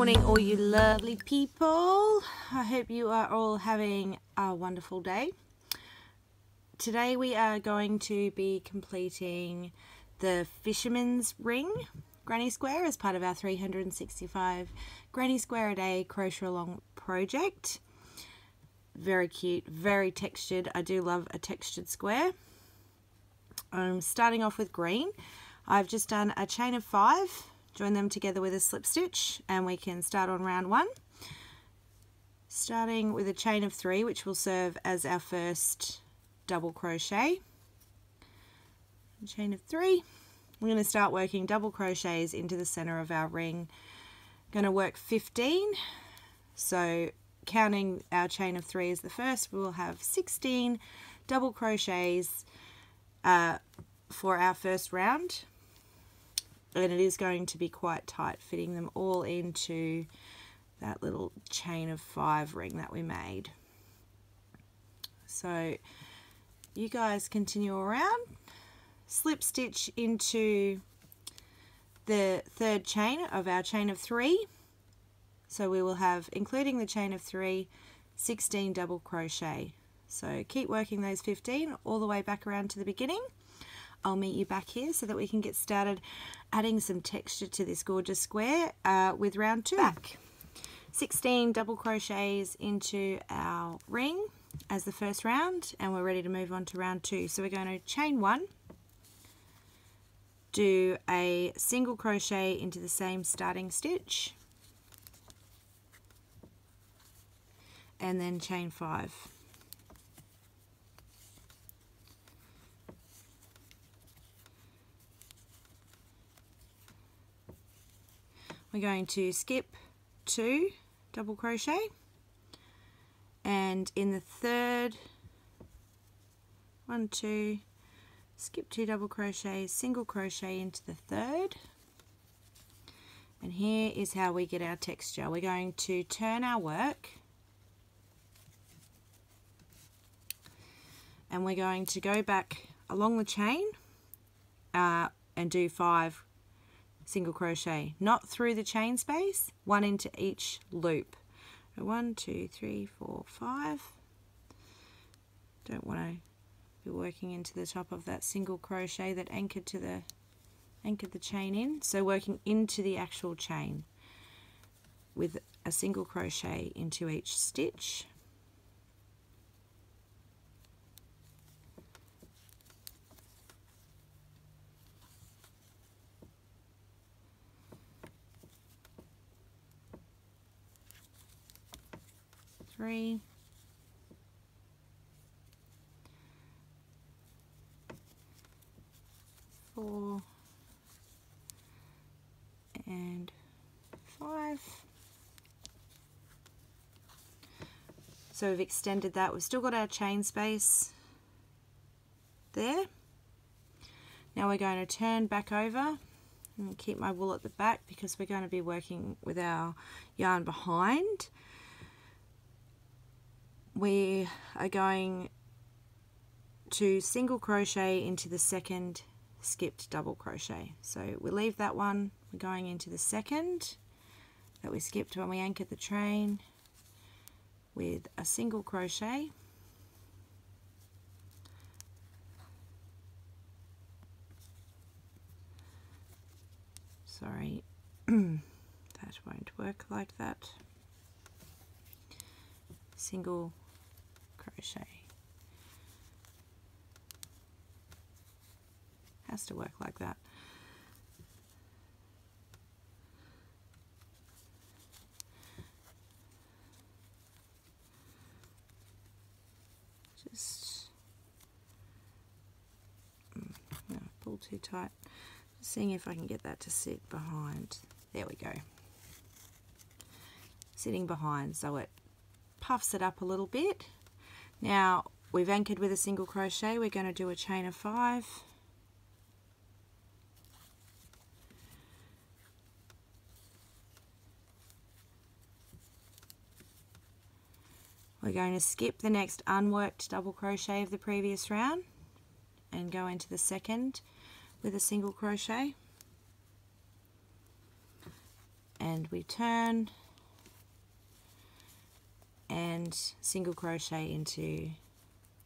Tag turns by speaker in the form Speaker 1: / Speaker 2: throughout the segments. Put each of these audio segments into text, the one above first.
Speaker 1: morning, all you lovely people. I hope you are all having a wonderful day. Today we are going to be completing the Fisherman's Ring Granny Square as part of our 365 Granny Square a Day crochet along project. Very cute, very textured. I do love a textured square. I'm starting off with green. I've just done a chain of 5. Join them together with a slip stitch and we can start on round 1. Starting with a chain of 3, which will serve as our first double crochet. Chain of 3. We're going to start working double crochets into the center of our ring. Going to work 15. So counting our chain of 3 as the first, we will have 16 double crochets for our first round. And it is going to be quite tight, fitting them all into that little chain of 5 ring that we made. So you guys continue around, slip stitch into the third chain of our chain of 3. So we will have, including the chain of 3, 16 double crochet. So keep working those 15 all the way back around to the beginning. I'll meet you back here so that we can get started adding some texture to this gorgeous square with round 2. Back. 16 double crochets into our ring as the first round, and we're ready to move on to round 2. So we're going to chain 1, do a single crochet into the same starting stitch, and then chain 5. We're going to skip 2 double crochet, and in the third, 1, 2, skip 2 double crochets, single crochet into the third, and here is how we get our texture. We're going to turn our work, and we're going to go back along the chain and do 5 single crochet, not through the chain space, 1 into each loop. 1, 2, 3, 4, 5. Don't want to be working into the top of that single crochet that anchored the chain in. So working into the actual chain with a single crochet into each stitch. Three, 4, and 5. So we've extended that. We've still got our chain space there. Now we're going to turn back over and keep my wool at the back because we're going to be working with our yarn behind. We are going to single crochet into the second skipped double crochet. So we leave that one, we're going into the second that we skipped when we anchored the train with a single crochet. Sorry, that won't work like that. Single crochet. Has to work like that. Just no, pull too tight. Just seeing if I can get that to sit behind. There we go. Sitting behind so it puffs it up a little bit. Now we've anchored with a single crochet. We're going to do a chain of 5. We're going to skip the next unworked double crochet of the previous round and go into the second with a single crochet. and we turn and single crochet into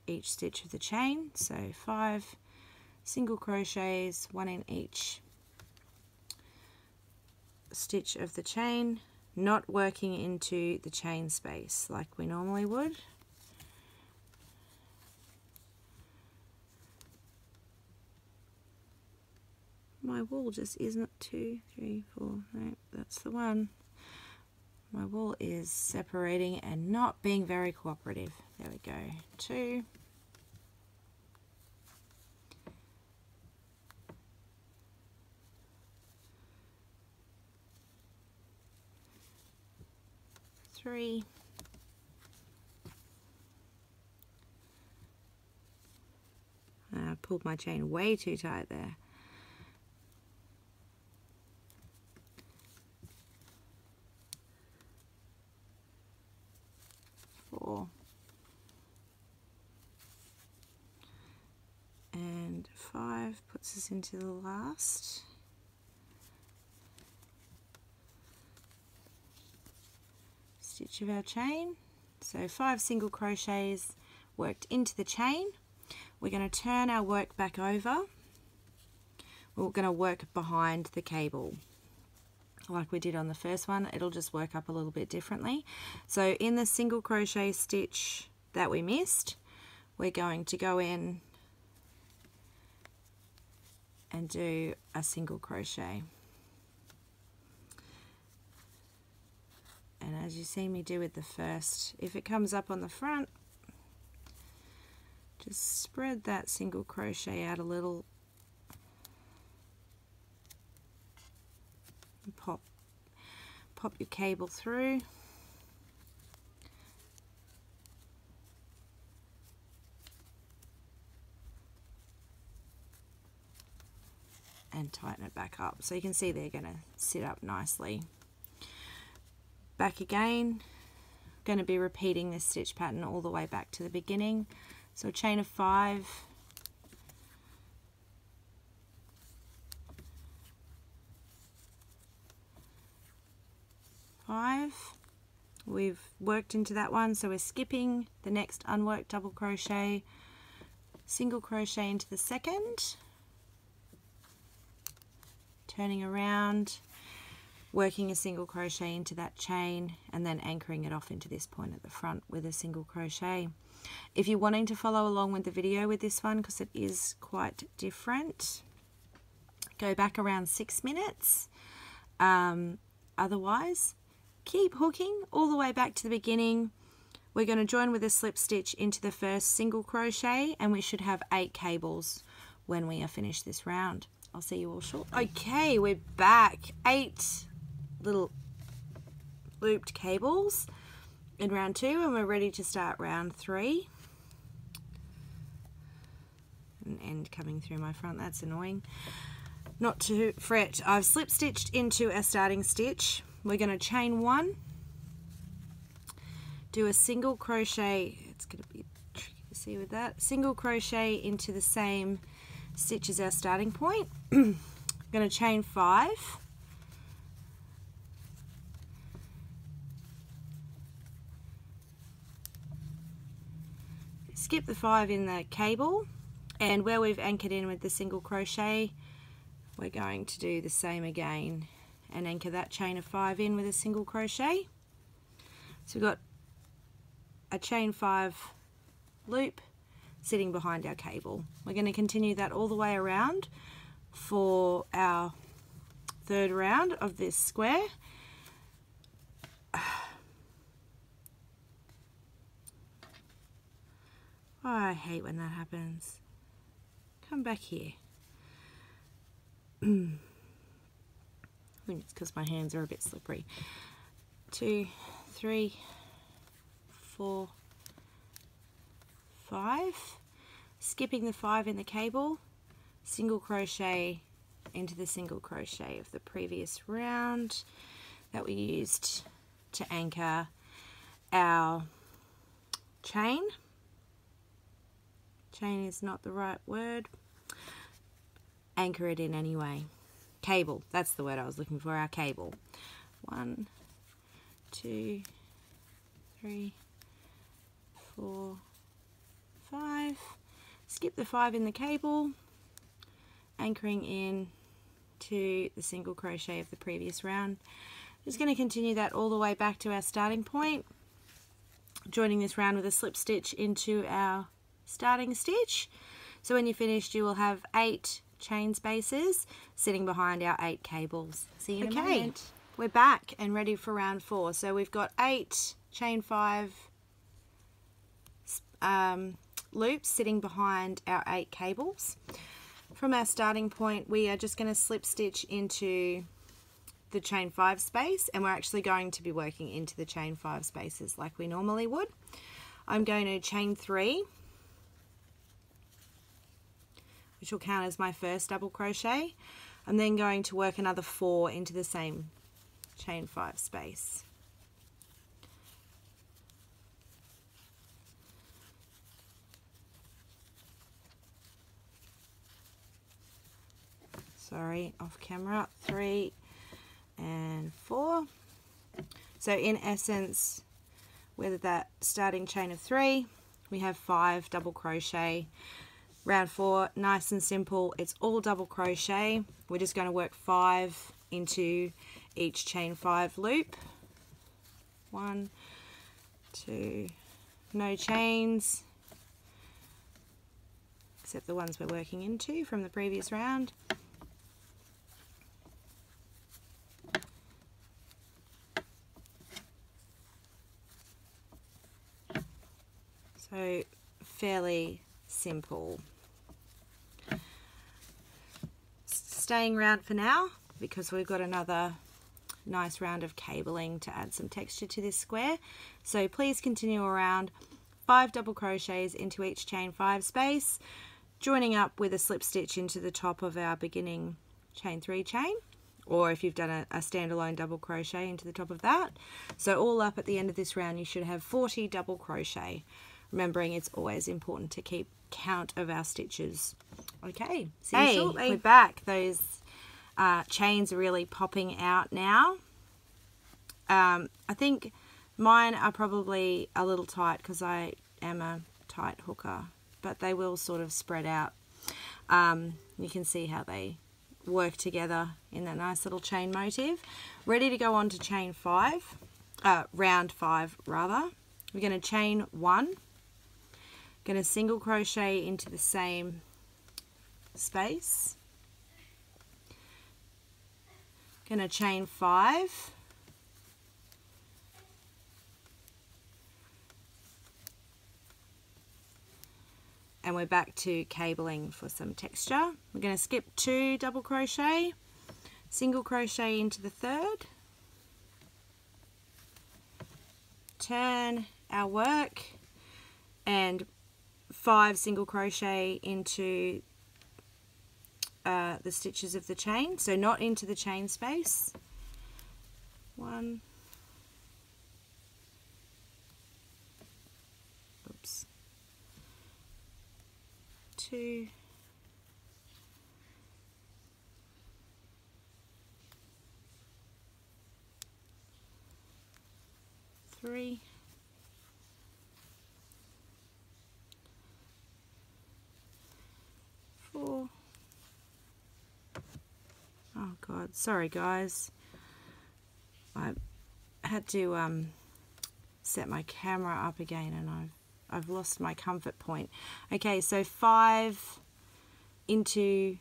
Speaker 1: each stitch of the chain. So 5 single crochets, 1 in each stitch of the chain, not working into the chain space like we normally would. My wool just isn't 2, 3, 4, no, that's the one. My wool is separating and not being very cooperative. There we go. 2. Three. I pulled my chain way too tight there. 4. And 5 puts us into the last. Stitch of our chain. So 5 single crochets worked into the chain. We're going to turn our work back over. We're going to work behind the cable like we did on the first one. It'll just work up a little bit differently. So in the single crochet stitch that we missed, we're going to go in and do a single crochet. And as you see me do with the first, if it comes up on the front, just spread that single crochet out a little and pop your cable through. And tighten it back up. So you can see they're going to sit up nicely. Back again, going to be repeating this stitch pattern all the way back to the beginning. So a chain of 5, we've worked into that one, so we're skipping the next unworked double crochet, single crochet into the second, turning around, working a single crochet into that chain, and then anchoring it off into this point at the front with a single crochet. If you're wanting to follow along with the video with this one, because it is quite different, go back around 6 minutes. Otherwise, keep hooking all the way back to the beginning. We're going to join with a slip stitch into the first single crochet, and we should have 8 cables when we are finished this round. I'll see you all shortly. Okay, we're back. 8 little looped cables in round 2, and we're ready to start round 3. An end coming through my front, that's annoying. Not to fret, I've slip stitched into a starting stitch. We're going to chain 1, do a single crochet, it's going to be tricky to see with that, single crochet into the same stitch as our starting point. I'm going to chain 5, skip the 5 in the cable, and where we've anchored in with the single crochet, we're going to do the same again and anchor that chain of 5 in with a single crochet. So we've got a chain 5 loop sitting behind our cable. We're going to continue that all the way around for our 3rd round of this square. Oh, I hate when that happens. Come back here. I think it's because my hands are a bit slippery. 2, 3, 4, 5. Skipping the 5 in the cable, single crochet into the single crochet of the previous round that we used to anchor our chain. Chain is not the right word. Anchor it in anyway. Cable, that's the word I was looking for, our cable. 1, 2, 3, 4, 5. Skip the 5 in the cable, anchoring in to the single crochet of the previous round. Just going to continue that all the way back to our starting point, joining this round with a slip stitch into our starting stitch. So when you're finished, you will have 8 chain spaces sitting behind our 8 cables. See you in a moment. We're back and ready for round 4. So we've got 8 chain 5 loops sitting behind our 8 cables. From our starting point, we are just going to slip stitch into the chain 5 space, and we're actually going to be working into the chain 5 spaces like we normally would. I'm going to chain 3, which will count as my first double crochet. I'm then going to work another 4 into the same chain 5 space. Sorry, off camera. 3 and 4. So in essence, with that starting chain of 3, we have 5 double crochet. Round 4, nice and simple, it's all double crochet. We're just going to work 5 into each chain 5 loop. 1, 2, no chains except the ones we're working into from the previous round. So fairly simple. Staying round for now because we've got another nice round of cabling to add some texture to this square. So please continue around, 5 double crochets into each chain 5 space, joining up with a slip stitch into the top of our beginning chain 3 chain, or if you've done a standalone double crochet into the top of that. So all up at the end of this round you should have 40 double crochet. Remembering it's always important to keep count of our stitches. Okay, see you shortly. We're back. Those chains are really popping out now. I think mine are probably a little tight because I am a tight hooker, but they will sort of spread out. You can see how they work together in that nice little chain motif. Ready to go on to chain 5, round 5 rather. We're going to chain 1. Going to single crochet into the same space. Going to chain 5. And we're back to cabling for some texture. We're going to skip 2 double crochet, single crochet into the 3rd, turn our work, and 5 single crochet into the stitches of the chain, so not into the chain space. 1, oops, 2, 3, 4. Oh God, sorry guys. I had to set my camera up again and I've lost my comfort point. Okay, so 5 into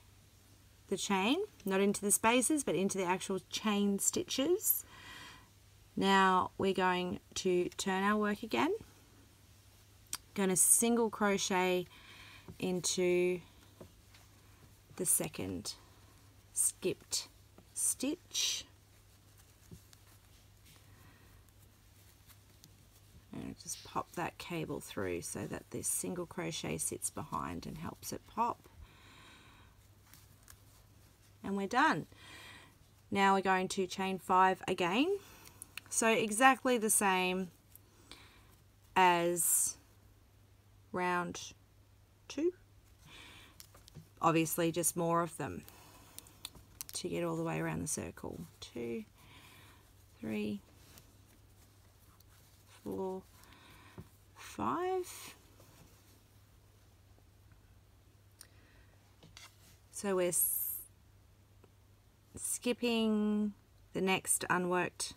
Speaker 1: the chain, not into the spaces, but into the actual chain stitches. Now we're going to turn our work again. Going to single crochet into the 2nd skipped stitch, and just pop that cable through so that this single crochet sits behind and helps it pop, and we're done. Now we're going to chain 5 again, so exactly the same as round 2. Obviously just more of them to get all the way around the circle. 2, 3, 4, 5. So we're skipping the next unworked.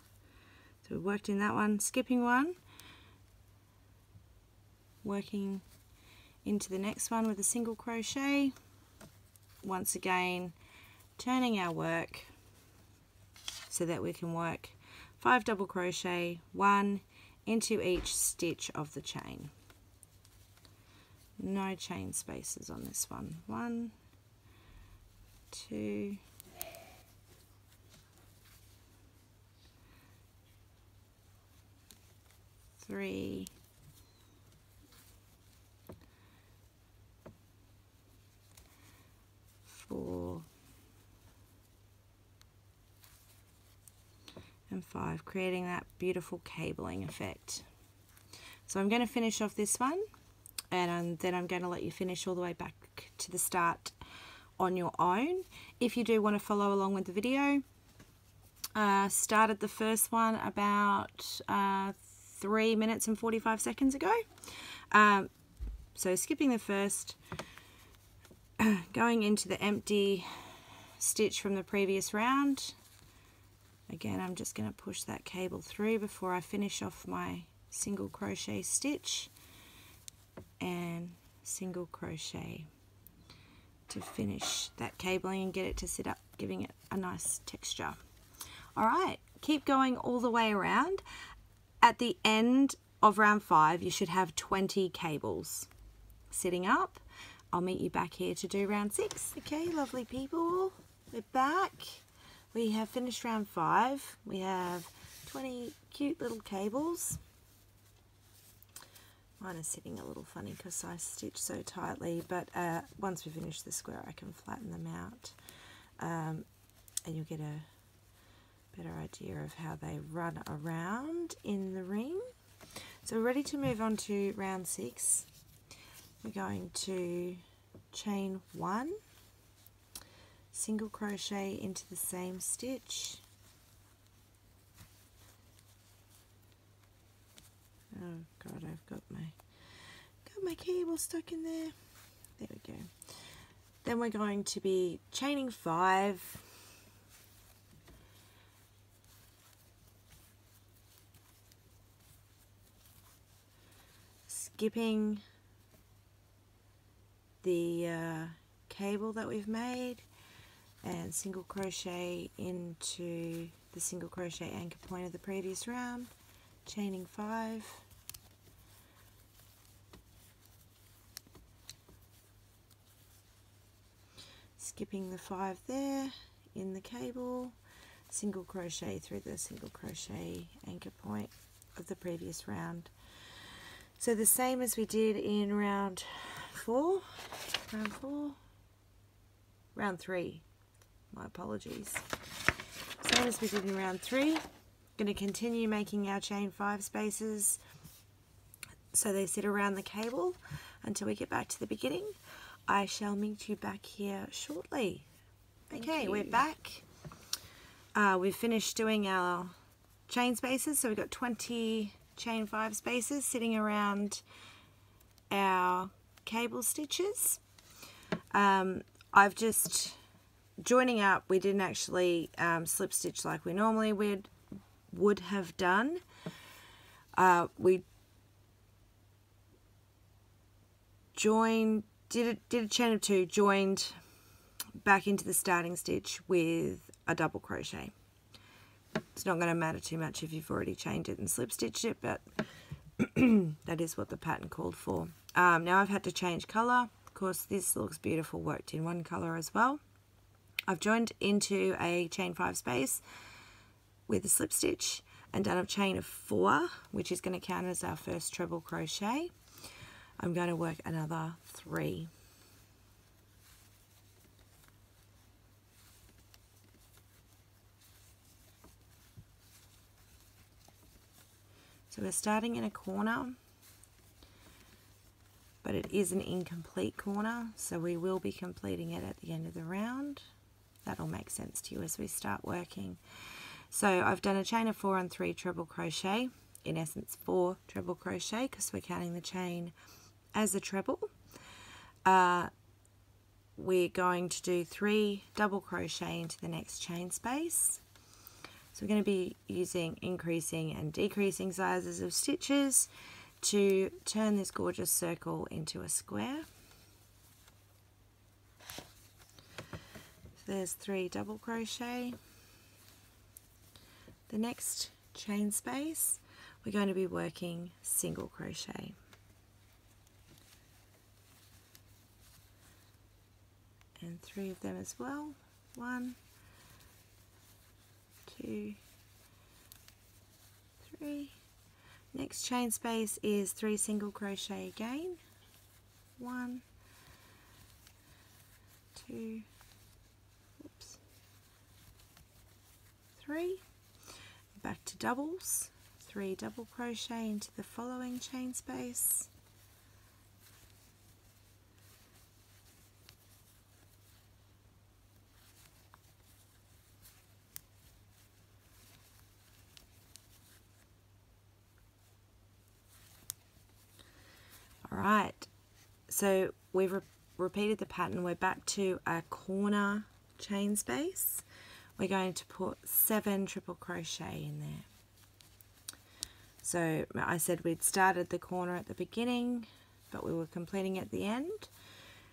Speaker 1: So we worked in that one, skipping one, working into the next one with a single crochet. Once again, turning our work so that we can work 5 double crochet, 1 into each stitch of the chain. No chain spaces on this one. 1, 2, 3, 4, and 5, creating that beautiful cabling effect. So I'm going to finish off this one, and then I'm going to let you finish all the way back to the start on your own. If you do want to follow along with the video, started the first one about 3 minutes and 45 seconds ago. So skipping the first, going into the empty stitch from the previous round. Again, I'm just going to push that cable through before I finish off my single crochet stitch, and single crochet to finish that cabling and get it to sit up, giving it a nice texture. Alright, keep going all the way around. At the end of round 5, you should have 20 cables sitting up. I'll meet you back here to do round 6. Okay, lovely people, we're back. We have finished round 5. We have 20 cute little cables. Mine is sitting a little funny because I stitch so tightly, but once we finish the square I can flatten them out, and you'll get a better idea of how they run around in the ring. So we're ready to move on to round 6. We're going to chain 1, single crochet into the same stitch. Oh God, I've got my cable stuck in there. There we go. Then we're going to be chaining 5, skipping the cable that we've made, and single crochet into the single crochet anchor point of the previous round, chaining 5, skipping the 5 there in the cable, single crochet through the single crochet anchor point of the previous round. So the same as we did in round 3, my apologies. Same as we did in round 3. Going to continue making our chain 5 spaces so they sit around the cable until we get back to the beginning. I shall meet you back here shortly. Okay, we're back. We've finished doing our chain spaces, so we've got 20 chain 5 spaces sitting around our cable stitches. I've just joining up, we didn't actually slip stitch like we normally would have done. We joined, did a chain of 2, joined back into the starting stitch with a double crochet. It's not going to matter too much if you've already chained it and slip stitched it, but that is what the pattern called for. Now I've had to change colour. Of course, this looks beautiful worked in one colour as well. I've joined into a chain 5 space with a slip stitch and done a chain of 4, which is going to count as our first treble crochet. I'm going to work another 3. So we're starting in a corner, but it is an incomplete corner, so we will be completing it at the end of the round. That'll make sense to you as we start working. So I've done a chain of 4 and 3 treble crochet, in essence 4 treble crochet because we're counting the chain as a treble. We're going to do 3 double crochet into the next chain space. So we're going to be using increasing and decreasing sizes of stitches to turn this gorgeous circle into a square. So there's 3 double crochet. The next chain space, we're going to be working single crochet. And 3 of them as well. 1, 2, 3. Next chain space is 3 single crochet again. 1, 2, 3. Back to doubles. 3 double crochet into the following chain space. Alright, so we've repeated the pattern. We're back to a corner chain space. We're going to put 7 triple crochet in there. So I said we'd started the corner at the beginning, but we were completing at the end.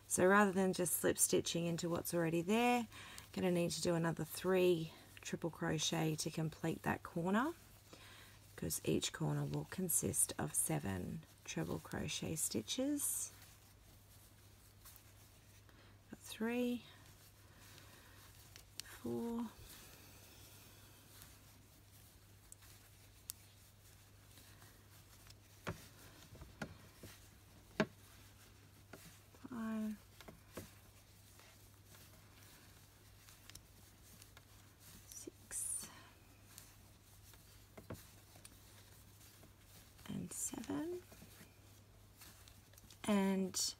Speaker 1: So rather than just slip stitching into what's already there, going to need to do another 3 triple crochet to complete that corner, because each corner will consist of 7 treble crochet stitches. 3, 4, 5, 6, and 7. And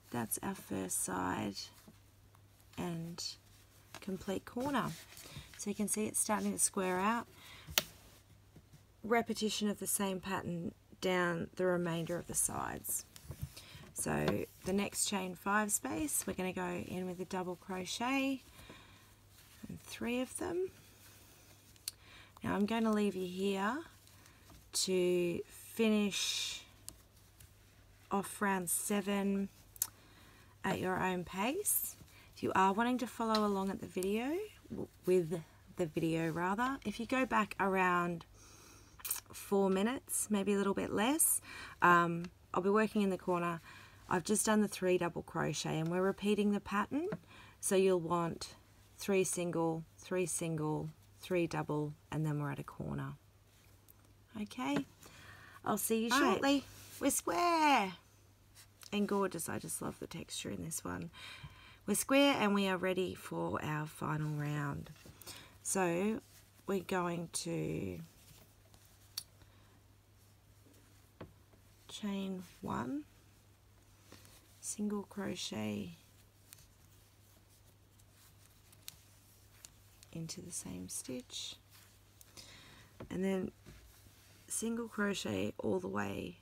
Speaker 1: that's our first side and complete corner. So you can see it's starting to square out. Repetition of the same pattern down the remainder of the sides. So the next chain 5 space, we're going to go in with a double crochet, and 3 of them. Now I'm going to leave you here to finish off round 7 at your own pace. If you are wanting to follow along at the video, if you go back around 4 minutes, maybe a little bit less, I'll be working in the corner. I've just done the 3 double crochet and we're repeating the pattern, so you'll want 3 single, 3 single, 3 double, and then we're at a corner. Okay, I'll see you shortly. We're square and gorgeous. I just love the texture in this one. We're square and we are ready for our final round. So we're going to chain 1, single crochet into the same stitch, and then single crochet all the way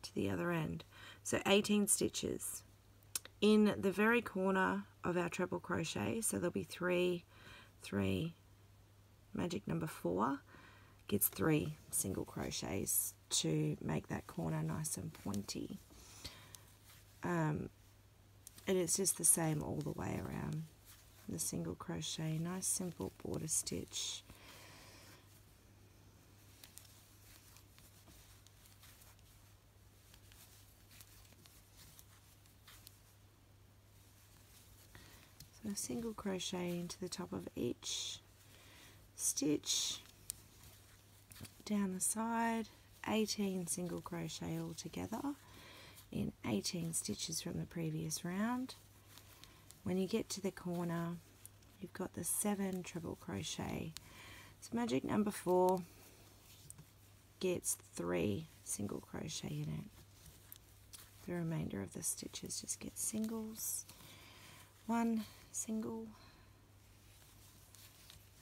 Speaker 1: to the other end. So 18 stitches in the very corner of our treble crochet. So there'll be 3, 3, magic number 4 gets 3 single crochets to make that corner nice and pointy. And it's just the same all the way around. The single crochet, nice simple border stitch. So a single crochet into the top of each stitch, down the side, 18 single crochet all together in 18 stitches from the previous round. When you get to the corner, you've got the 7 treble crochet. So magic number 4 gets 3 single crochet in it. The remainder of the stitches just get singles. 1 single.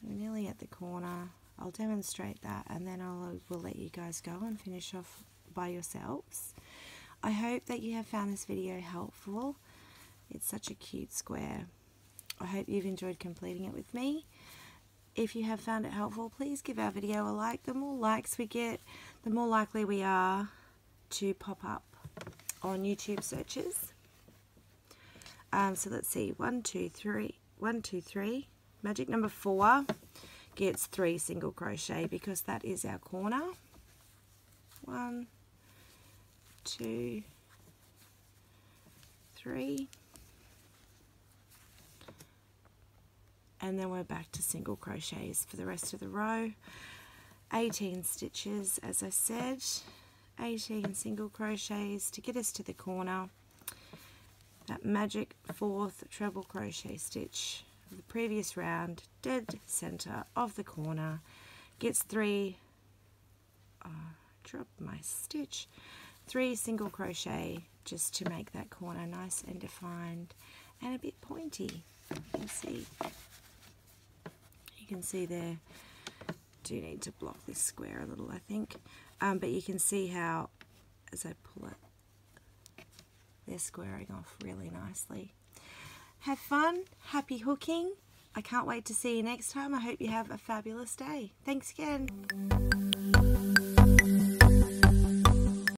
Speaker 1: We're nearly at the corner. I'll demonstrate that, and then we'll let you guys go and finish off by yourselves. I hope that you have found this video helpful. It's such a cute square. I hope you've enjoyed completing it with me. If you have found it helpful, please give our video a like. The more likes we get, the more likely we are to pop up on YouTube searches. So let's see, 1, 2, 3, 1, 2, 3. Magic number 4 gets 3 single crochet because that is our corner. 1, 2, 3. And then we're back to single crochets for the rest of the row. 18 stitches, as I said, 18 single crochets to get us to the corner. That magic 4th treble crochet stitch of the previous round, dead center of the corner, gets 3, drop my stitch, 3 single crochet just to make that corner nice and defined and a bit pointy. You can see there, do need to block this square a little, I think, but you can see how as I pull it, they're squaring off really nicely. Have fun, happy hooking. I can't wait to see you next time. I hope you have a fabulous day. Thanks again.